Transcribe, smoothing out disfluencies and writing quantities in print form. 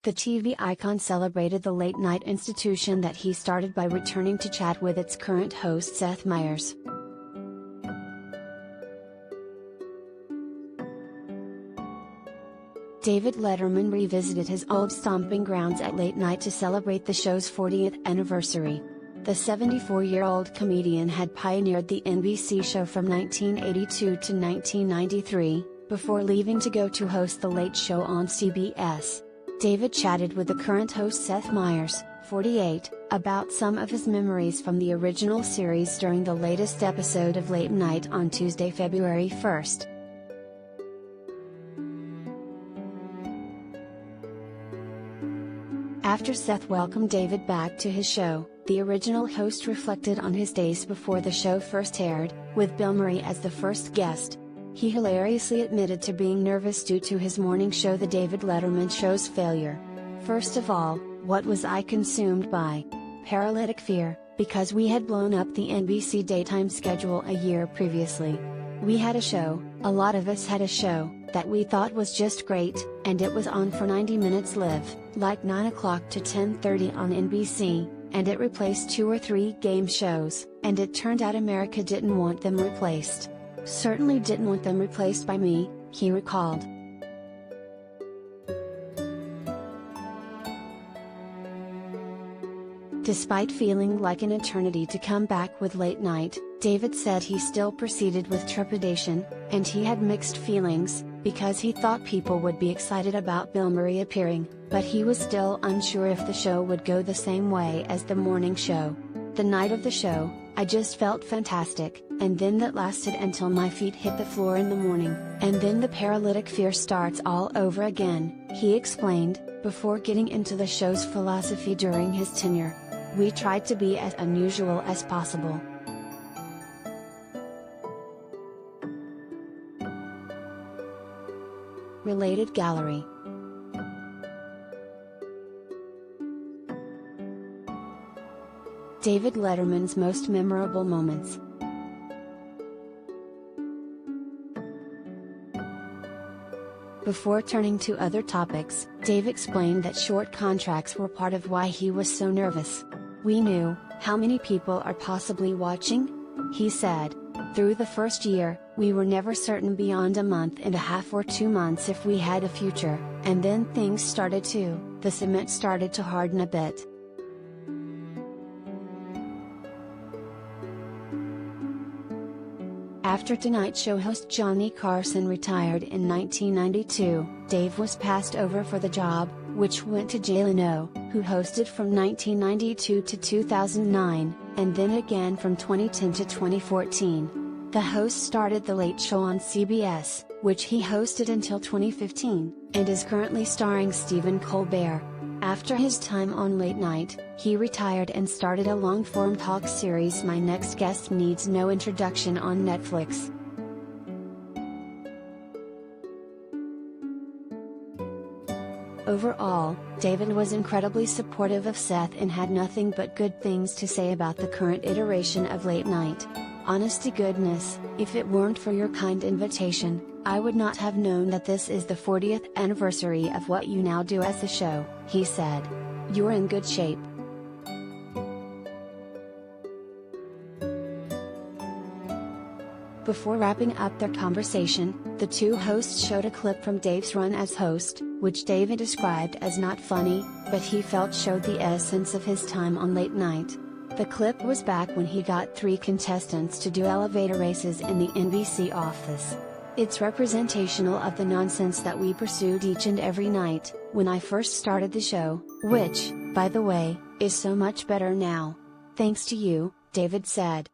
The TV icon celebrated the late-night institution that he started by returning to chat with its current host Seth Meyers. David Letterman revisited his old stomping grounds at late night to celebrate the show's 40th anniversary. The 74-year-old comedian had pioneered the NBC show from 1982 to 1993, before leaving to go to host The Late Show on CBS. David chatted with the current host Seth Meyers, 48, about some of his memories from the original series during the latest episode of Late Night on Tuesday, February 1st. After Seth welcomed David back to his show, the original host reflected on his days before the show first aired, with Bill Murray as the first guest. He hilariously admitted to being nervous due to his morning show The David Letterman Show's failure. "First of all, what was I consumed by? Paralytic fear, because we had blown up the NBC daytime schedule a year previously. We had a show, a lot of us had a show, that we thought was just great, and it was on for 90 minutes live, like 9 o'clock to 10:30 on NBC, and it replaced 2 or 3 game shows, and it turned out America didn't want them replaced. Certainly didn't want them replaced by me," he recalled. Despite feeling like an eternity to come back with Late Night, David said he still proceeded with trepidation, and he had mixed feelings, because he thought people would be excited about Bill Murray appearing, but he was still unsure if the show would go the same way as the morning show. "The night of the show, I just felt fantastic, and then that lasted until my feet hit the floor in the morning, and then the paralytic fear starts all over again," he explained, before getting into the show's philosophy during his tenure. "We tried to be as unusual as possible. Related gallery. David Letterman's most memorable moments. Before turning to other topics, Dave explained that short contracts were part of why he was so nervous. "We knew, how many people are possibly watching?" he said. "Through the first year, we were never certain beyond a month and a half or 2 months if we had a future, and then things started to, the cement started to harden a bit." After Tonight Show host Johnny Carson retired in 1992, Dave was passed over for the job, which went to Jay Leno, who hosted from 1992 to 2009, and then again from 2010 to 2014. The host started The Late Show on CBS, which he hosted until 2015, and is currently starring Stephen Colbert. After his time on Late Night, he retired and started a long-form talk series My Next Guest Needs No Introduction on Netflix. Overall, David was incredibly supportive of Seth and had nothing but good things to say about the current iteration of Late Night. "Honest to goodness, if it weren't for your kind invitation, I would not have known that this is the 40th anniversary of what you now do as the show," he said. "You're in good shape." Before wrapping up their conversation, the two hosts showed a clip from Dave's run as host, which David described as not funny, but he felt showed the essence of his time on Late Night. The clip was back when he got 3 contestants to do elevator races in the NBC office. "It's representational of the nonsense that we pursued each and every night, when I first started the show, which, by the way, is so much better now. Thanks to you," David said.